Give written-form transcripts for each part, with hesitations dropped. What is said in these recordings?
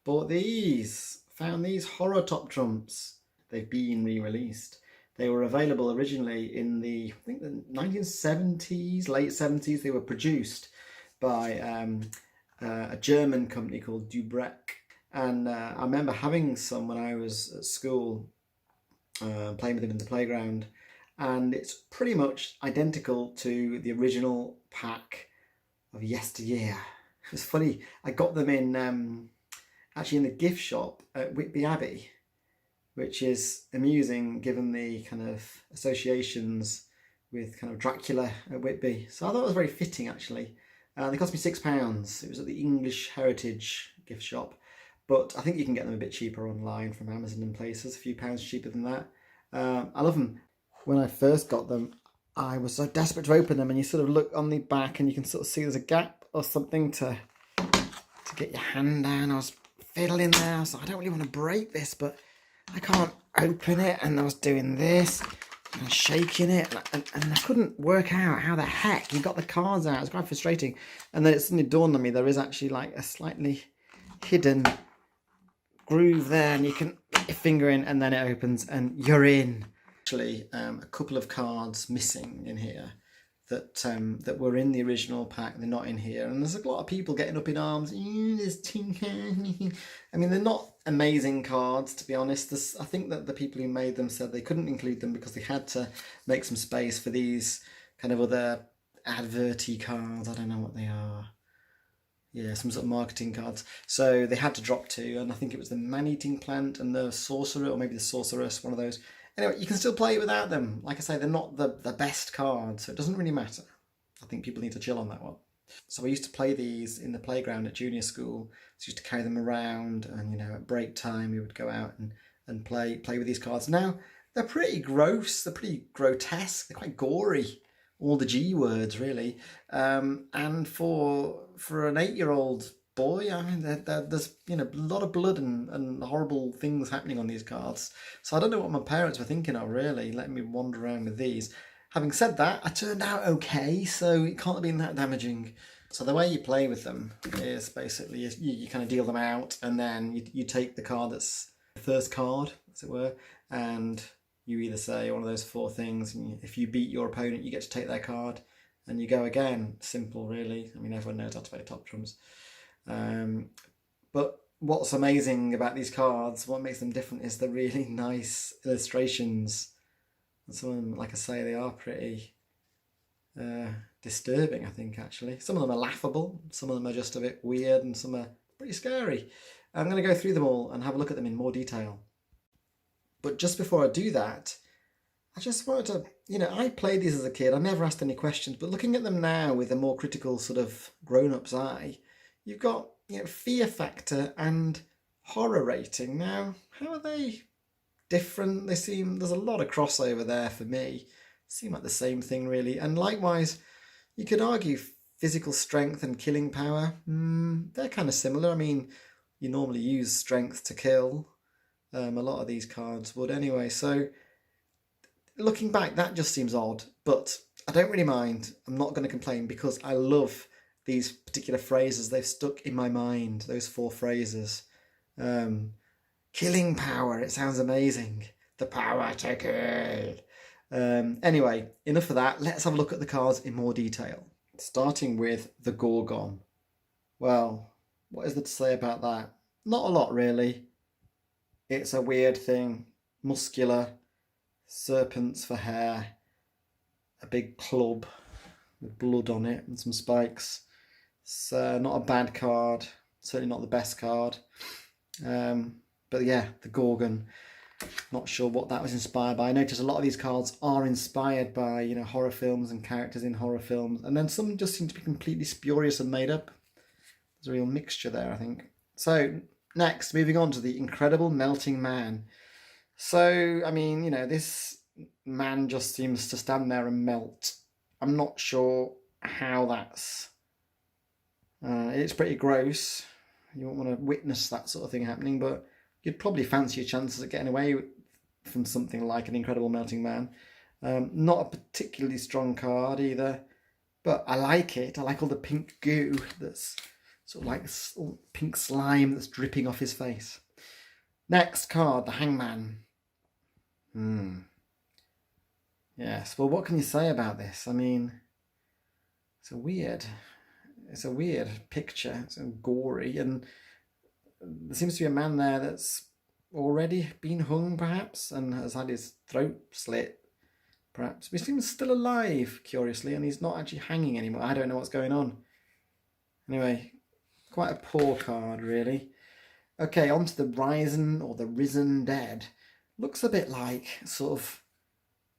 bought these. Found these horror top trumps. They've been re-released. They were available originally in the, I think, the 1970s, late 70s. They were produced by a German company called Dubrek. And I remember having some when I was at school, playing with them in the playground. And it's pretty much identical to the original pack of yesteryear. It's funny, I got them in actually in the gift shop at Whitby Abbey, which is amusing given the kind of associations with kind of Dracula at Whitby. So I thought it was very fitting actually. They cost me £6. It was at the English Heritage gift shop, but I think you can get them a bit cheaper online from Amazon and places, a few pounds cheaper than that. I love them. When I first got them, I was so desperate to open them, and you sort of look on the back and you can sort of see there's a gap or something to get your hand down. I was fiddling there, I was like, I don't really want to break this, but I can't open it, and I was doing this and shaking it, and I couldn't work out how the heck you got the cards out. It was quite frustrating. And then it suddenly dawned on me there is actually like a slightly hidden groove there, and you can put your finger in and then it opens and you're in. Actually, a couple of cards missing in here that were in the original pack. They're not in here, and there's a lot of people getting up in arms. There's two cards. I mean, they're not amazing cards, to be honest. I think that the people who made them said they couldn't include them because they had to make some space for these kind of other adverty cards. I don't know what they are. Yeah, some sort of marketing cards. So they had to drop two, and I think it was the man-eating plant and the sorcerer, or maybe the sorceress, one of those. Anyway, you can still play without them. Like I say, they're not the best cards, so it doesn't really matter. I think people need to chill on that one. So I used to play these in the playground at junior school. So I used to carry them around, and you know, at break time we would go out and play with these cards. Now, they're pretty gross, they're pretty grotesque, they're quite gory. All the G words, really. And for an 8-year-old boy, I mean, there's a lot of blood and horrible things happening on these cards. So I don't know what my parents were thinking of, really, letting me wander around with these. Having said that, I turned out okay, so it can't have been that damaging. So the way you play with them is basically you kind of deal them out, and then you take the card that's the first card, as it were, and you either say one of those 4 things, and if you beat your opponent, you get to take their card, and you go again. Simple, really. I mean, everyone knows how to play top trumps. But what's amazing about these cards, what makes them different, is the really nice illustrations. And some of them, like I say, they are pretty disturbing, I think, actually. Some of them are laughable, some of them are just a bit weird, and some are pretty scary. I'm going to go through them all and have a look at them in more detail. But just before I do that, I just wanted to, I played these as a kid. I never asked any questions, but looking at them now with a more critical sort of grown-up's eye, you've got, fear factor and horror rating. Now, how are they different? There's a lot of crossover there for me. Seem like the same thing, really. And likewise, you could argue physical strength and killing power. They're kind of similar. I mean, you normally use strength to kill. A lot of these cards would anyway. So looking back, that just seems odd. But I don't really mind. I'm not going to complain because I love these particular phrases. They've stuck in my mind, those 4 phrases. Killing power, it sounds amazing. The power to kill. Anyway, enough of that. Let's have a look at the cards in more detail. Starting with the Gorgon. Well, what is there to say about that? Not a lot, really. It's a weird thing. Muscular, serpents for hair, a big club with blood on it and some spikes. It's not a bad card, certainly not the best card. But yeah, the Gorgon. Not sure what that was inspired by. I noticed a lot of these cards are inspired by, horror films and characters in horror films. And then some just seem to be completely spurious and made up. There's a real mixture there, I think. So, next, moving on to the Incredible Melting Man. So, I mean, this man just seems to stand there and melt. I'm not sure how that's... it's pretty gross. You won't want to witness that sort of thing happening, but you'd probably fancy your chances of getting away from something like an Incredible Melting Man. Not a particularly strong card either, but I like it. I like all the pink goo that's Sort of like this pink slime that's dripping off his face. Next card, the Hangman. Yes, well, what can you say about this? I mean, it's a weird picture. It's gory, and there seems to be a man there that's already been hung, perhaps, and has had his throat slit, perhaps. But he seems still alive, curiously, and he's not actually hanging anymore. I don't know what's going on. Anyway, quite a poor card, really. Okay, on to the Risen or the Risen Dead. Looks a bit like sort of,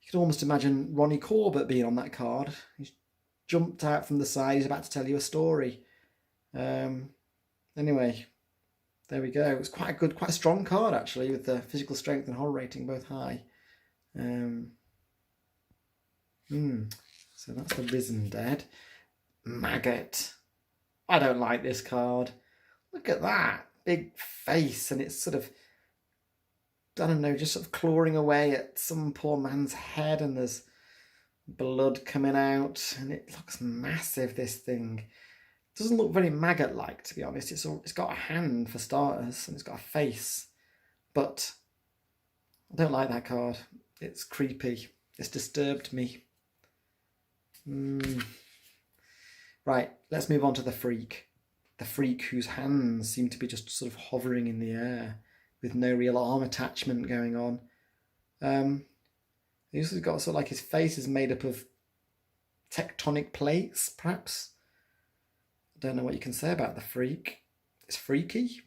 you could almost imagine Ronnie Corbett being on that card. He's jumped out from the side, he's about to tell you a story. Anyway, there we go. It's quite a strong card, actually, with the physical strength and horror rating both high. So that's the Risen Dead. Maggot. I don't like this card. Look at that big face, and it's sort of, I don't know, just sort of clawing away at some poor man's head, and there's blood coming out, and it looks massive, this thing. It doesn't look very maggot-like, to be honest. It's got a hand for starters, and it's got a face, but I don't like that card. It's creepy. It's disturbed me. Right, let's move on to the Freak. The Freak whose hands seem to be just sort of hovering in the air with no real arm attachment going on. He's also got sort of like his face is made up of tectonic plates, perhaps. I don't know what you can say about the Freak. It's freaky.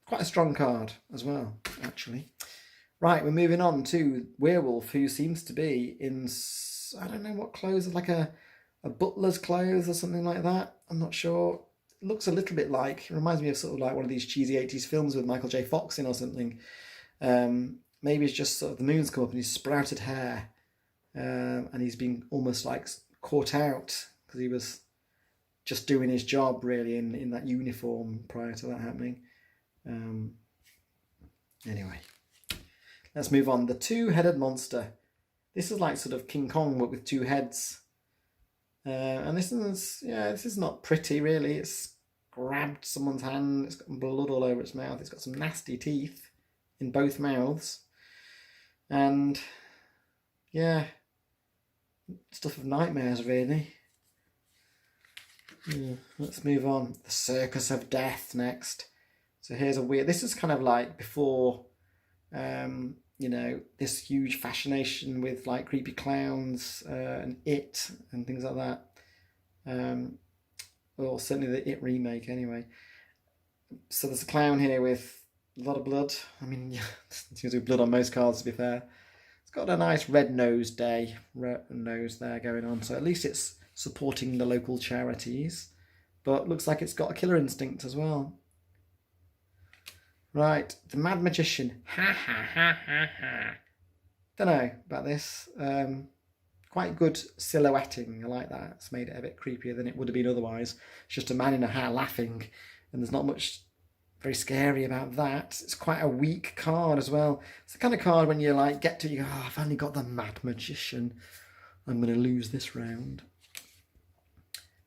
Quite a strong card as well, actually. Right, we're moving on to Werewolf, who seems to be in, I don't know what clothes, like a butler's clothes or something like that. I'm not sure. It looks a little bit like, it reminds me of sort of like one of these cheesy 80s films with Michael J. Fox in or something. Maybe it's just sort of the moon's come up and he's sprouted hair. And he's been almost like caught out because he was just doing his job really in that uniform prior to that happening. Anyway, let's move on. The two-headed monster. This is like sort of King Kong but with two heads. And this is not pretty really. It's grabbed someone's hand. It's got blood all over its mouth. It's got some nasty teeth in both mouths. And yeah, stuff of nightmares really. Let's move on. The Circus of Death next. So here's a weird, this is kind of like before, you know, this huge fascination with like creepy clowns and It and things like that. Well, certainly the It remake anyway. So there's a clown here with a lot of blood. I mean, yeah, seems to be blood on most cards, to be fair. It's got a nice red nose there going on. So at least it's supporting the local charities. But looks like it's got a killer instinct as well. Right, the Mad Magician. Ha ha ha ha ha. Don't know about this. Quite good silhouetting. I like that. It's made it a bit creepier than it would have been otherwise. It's just a man in a hat laughing, and there's not much very scary about that. It's quite a weak card as well. It's the kind of card when you like get to it, you go, oh, I've only got the Mad Magician. I'm going to lose this round.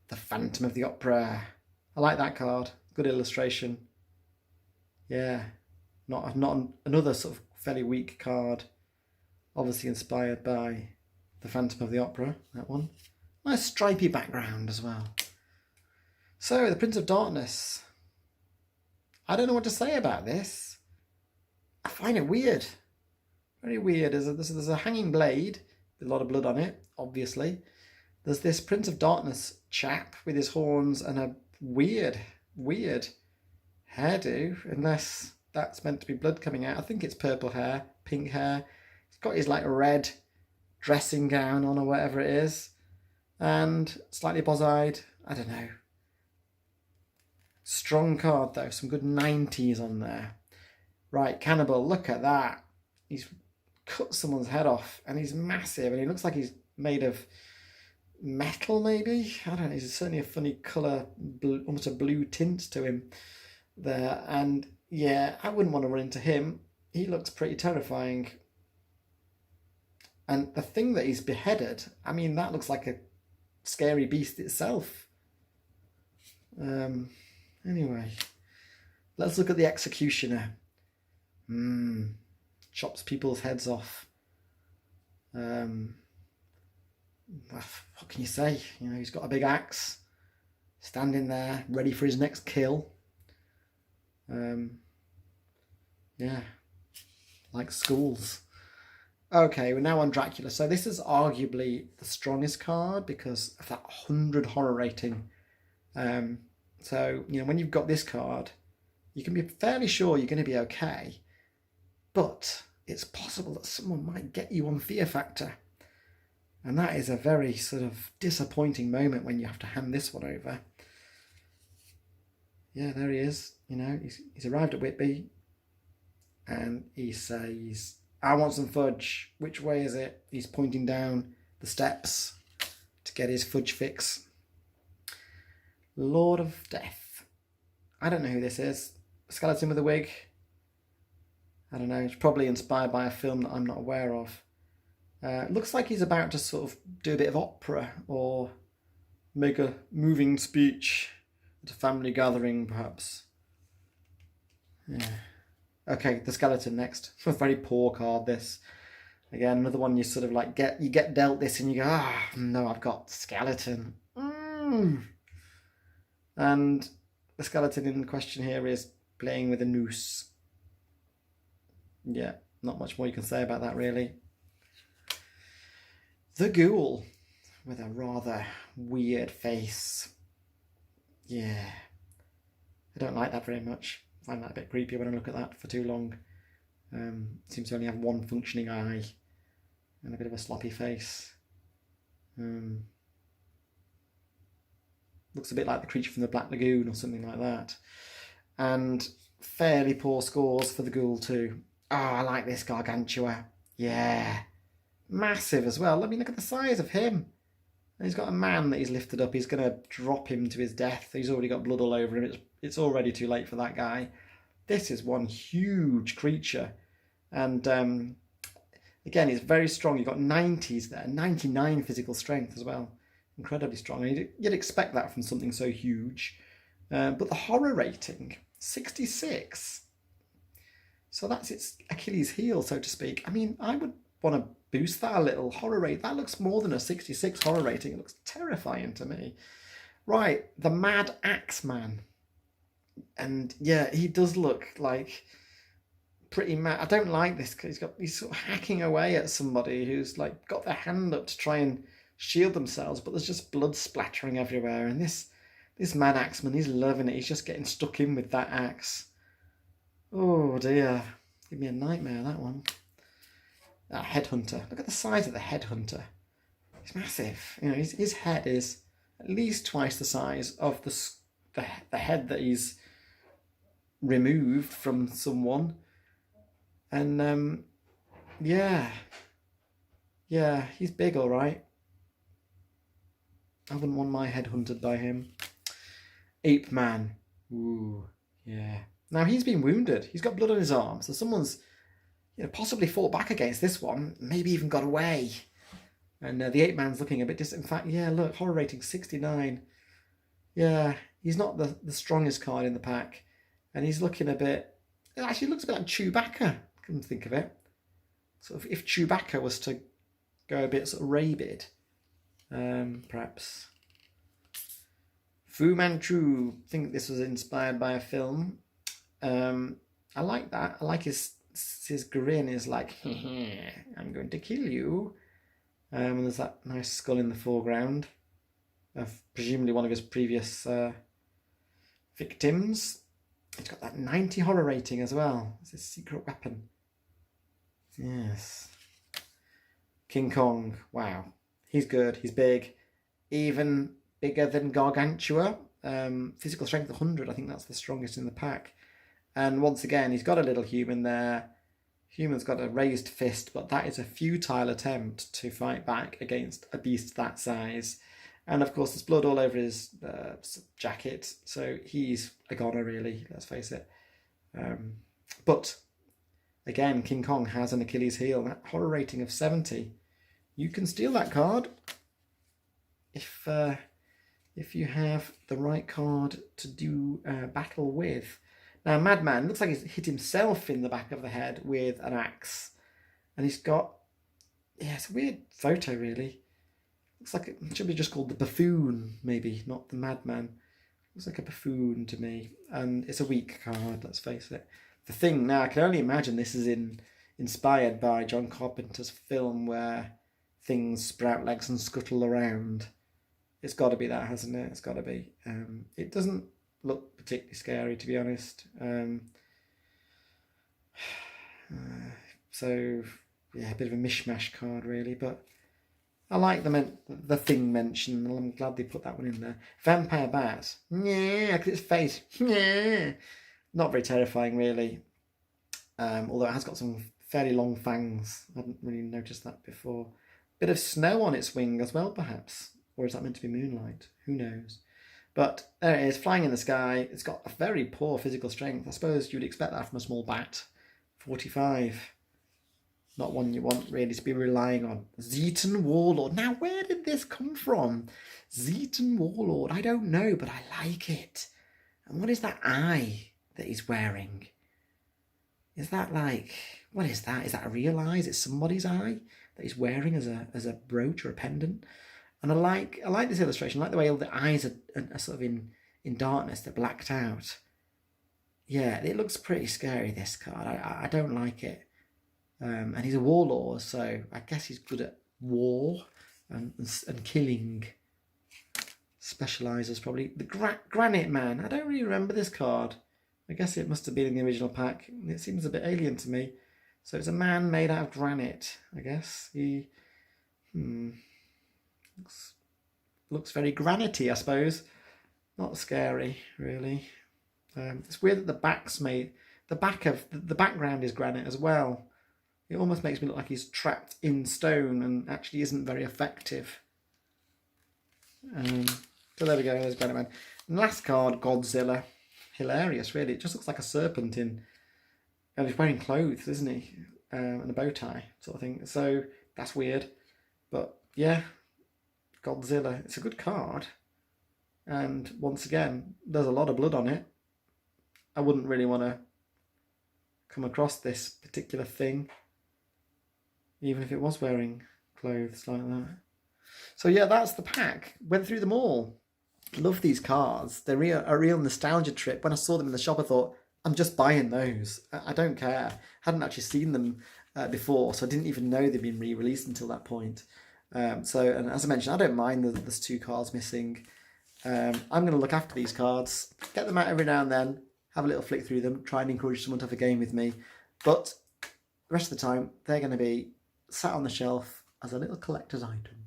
The Phantom of the Opera. I like that card. Good illustration. Yeah, not another sort of fairly weak card. Obviously inspired by the Phantom of the Opera, that one. Nice stripy background as well. So, the Prince of Darkness. I don't know what to say about this. I find it weird. Very weird. There's a hanging blade with a lot of blood on it, obviously. There's this Prince of Darkness chap with his horns and a weird hairdo, unless that's meant to be blood coming out. I think it's purple hair, pink hair. He's got his like red dressing gown on or whatever it is, and slightly boz-eyed. I don't know. Strong card though, some good 90s on there. Right, Cannibal, look at that. He's cut someone's head off and he's massive and he looks like he's made of metal maybe. I don't know, he's certainly a funny colour, almost a blue tint to him there, and yeah, I wouldn't want to run into him. He looks pretty terrifying. And the thing that he's beheaded, I mean, that looks like a scary beast itself. Anyway, let's look at the Executioner. Chops people's heads off. What can you say? You know, he's got a big axe, standing there, ready for his next kill. Yeah, like schools. Okay, we're now on Dracula. So this is arguably the strongest card because of that 100 horror rating. So, you know, when you've got this card, you can be fairly sure you're going to be okay. But it's possible that someone might get you on fear factor. And that is a very sort of disappointing moment when you have to hand this one over. Yeah, there he is. You know, he's arrived at Whitby. And he says, I want some fudge. Which way is it? He's pointing down the steps to get his fudge fix. Lord of Death. I don't know who this is. Skeleton with a wig. I don't know. It's probably inspired by a film that I'm not aware of. Looks like he's about to sort of do a bit of opera or make a moving speech at a family gathering, perhaps. Yeah. Okay, the skeleton next. A very poor card, this. Again, another one you sort of like you get dealt this and you go, no, I've got skeleton. And the skeleton in question here is playing with a noose. Yeah, not much more you can say about that, really. The ghoul with a rather weird face. Yeah, I don't like that very much. I find that a bit creepy when I look at that for too long. Seems to only have one functioning eye and a bit of a sloppy face. Looks a bit like the creature from the Black Lagoon or something like that. And fairly poor scores for the ghoul too. Oh, I like this Gargantua. Yeah. Massive as well. I mean, look at the size of him. And he's got a man that he's lifted up. He's going to drop him to his death. He's already got blood all over him. It's already too late for that guy. This is one huge creature. And again, he's very strong. You've got 90s there. 99 physical strength as well. Incredibly strong. And you'd expect that from something so huge. But the horror rating, 66. So that's its Achilles heel, so to speak. I mean, I would want to boost that a little. Horror rate, that looks more than a 66 horror rating. It looks terrifying to me. Right, the Mad Axe Man. And yeah, he does look like pretty mad. I don't like this because he's sort of hacking away at somebody who's like got their hand up to try and shield themselves, but there's just blood splattering everywhere. And this Mad Axeman, he's loving it. He's just getting stuck in with that axe. Oh dear, give me a nightmare, that one. Headhunter. Look at the size of the Headhunter. He's massive. You know, his head is at least twice the size of the head that he's removed from someone. And yeah, he's big, all right. I wouldn't want my head hunted by him. Ape Man. Ooh, yeah. Now he's been wounded. He's got blood on his arm. So someone's, possibly fought back against this one. Maybe even got away. And the Ape Man's looking a bit distant. In fact, yeah, look, horror rating 69. Yeah, he's not the strongest card in the pack. And he's looking a bit, it actually looks a bit like Chewbacca, come to think of it. Sort of if Chewbacca was to go a bit sort of rabid, perhaps. Fu Manchu, I think this was inspired by a film. I like that. I like his grin is like, I'm going to kill you. And there's that nice skull in the foreground of presumably one of his previous victims. He's got that 90 horror rating as well. It's his secret weapon. Yes. King Kong. Wow. He's good. He's big. Even bigger than Gargantua. Physical strength 100. I think that's the strongest in the pack. And once again, he's got a little human there. Human's got a raised fist, but that is a futile attempt to fight back against a beast that size. And of course, there's blood all over his jacket, so he's a goner, really, let's face it. But again, King Kong has an Achilles heel. That horror rating of 70. You can steal that card if if you have the right card to do battle with. Now, Madman looks like he's hit himself in the back of the head with an axe. And he's got, yeah, it's a weird photo, really. Looks like it should be just called the Buffoon, maybe, not the Madman. Looks like a buffoon to me. And it's a weak card, let's face it. The Thing, now, I can only imagine this is inspired by John Carpenter's film where things sprout legs and scuttle around. It's got to be that, hasn't it? It's got to be. It doesn't look particularly scary, to be honest. So, yeah, a bit of a mishmash card, really. But I like the Thing mention. I'm glad they put that one in there. Vampire Bat. Yeah, look at its face. Yeah. Not very terrifying, really. Although it has got some fairly long fangs. I hadn't really noticed that before. Bit of snow on its wing as well, perhaps. Or is that meant to be moonlight? Who knows? But there it is, flying in the sky. It's got a very poor physical strength. I suppose you would expect that from a small bat. 45. Not one you want really to be relying on. Zetan Warlord. Now, where did this come from? Zetan Warlord. I don't know, but I like it. And what is that eye that he's wearing? Is that like... What is that? Is that a real eye? Is it somebody's eye that he's wearing as a brooch or a pendant? And I like this illustration. I like the way all the eyes are sort of in darkness. They're blacked out. Yeah, it looks pretty scary, this card. I don't like it. And he's a warlord, so I guess he's good at war and killing. Specialises probably. The Granite Man. I don't really remember this card. I guess it must have been in the original pack. It seems a bit alien to me. So it's a man made out of granite, I guess. He... Looks very granity, I suppose. Not scary, really. It's weird that the background is granite as well. It almost makes me look like he's trapped in stone and actually isn't very effective. So there we go, there's Granite Man. And last card, Godzilla. Hilarious, really. It just looks like a serpent and he's wearing clothes, isn't he? And a bow tie, sort of thing. So that's weird. But yeah, Godzilla. It's a good card. And once again, there's a lot of blood on it. I wouldn't really want to come across this particular thing, even if it was wearing clothes like that. So yeah, that's the pack. Went through them all. Love these cards. They're a real nostalgia trip. When I saw them in the shop, I thought, I'm just buying those. I don't care. Hadn't actually seen them before, so I didn't even know they'd been re-released until that point. And as I mentioned, I don't mind that there's 2 cards missing. I'm going to look after these cards, get them out every now and then, have a little flick through them, try and encourage someone to have a game with me. But the rest of the time, they're going to be sat on the shelf as a little collector's item.